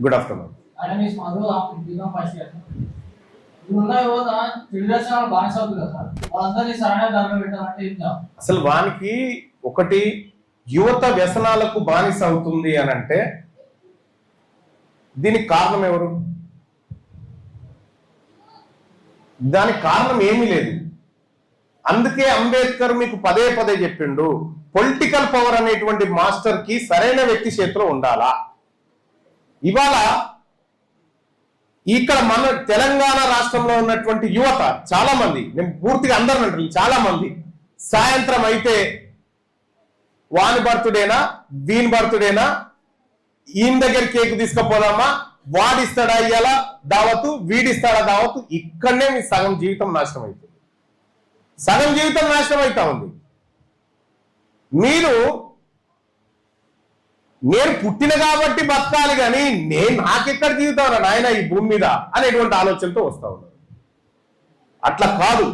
Good afternoon. అసలు వానికి ఒకటి యువత వ్యసనాలకు బానిస అవుతుంది అని అంటే దీనికి కారణం ఎవరు? దానికి కారణం ఏమీ లేదు. అందుకే అంబేద్కర్ మీకు పదే పదే చెప్పిండు, పొలిటికల్ పవర్ అనేటువంటి మాస్టర్ కి సరైన వ్యక్తి చేతిలో ఉండాలా. ఇవాళ ఇక్కడ మన తెలంగాణ రాష్ట్రంలో ఉన్నటువంటి యువత చాలా మంది, నేను పూర్తిగా అందరిని అంటాను, చాలా మంది సాయంత్రం అయితే వాని బర్త్డేనా వీని బర్త్డేనా, ఈయన దగ్గర కేక్ తీసుకుపోదామా, వాడిస్తాడా ఇయ్యాల దావతు, వీడిస్తాడా దావతు, ఇక్కడనే మీ సగం జీవితం నాశనం అవుతుంది. సగం జీవితం నాశనం అవుతా ఉంది. మీరు నేను పుట్టిన కాబట్టి బతకాలి కానీ నాకెక్కడ జీవితం నాయన ఈ భూమి మీద అనేటువంటి ఆలోచనతో వస్తా ఉన్నారు. అట్లా కాదు.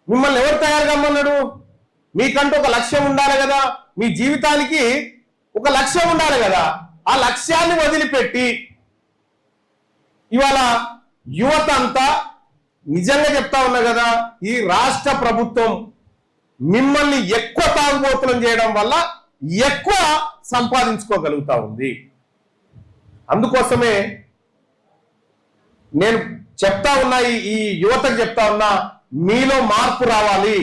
మిమ్మల్ని ఎవరు తయారు కమ్మన్నాడు? మీకంటూ ఒక లక్ష్యం ఉండాలి కదా, మీ జీవితానికి ఒక లక్ష్యం ఉండాలి కదా. ఆ లక్ష్యాన్ని వదిలిపెట్టి ఇవాళ యువత అంతా నిజంగా చెప్తా ఉన్నా కదా, ఈ రాష్ట్ర ప్రభుత్వం మిమ్మల్ని ఎక్కువ తాగుబోతులను చేయడం వల్ల ఎక్కువ సంపాదించుకోగలుగుతా ఉంది. అందుకోసమే నేను చెప్తా ఉన్నా, ఈ యువతకు చెప్తా ఉన్నా, మీలో మార్పు రావాలి,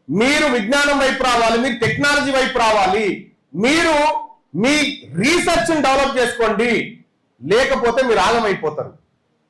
మీరు విజ్ఞానం వైపు రావాలి, మీరు టెక్నాలజీ వైపు రావాలి, మీరు మీ రీసెర్చ్ డెవలప్ చేసుకోండి, లేకపోతే మీరు ఆగమైపోతారు.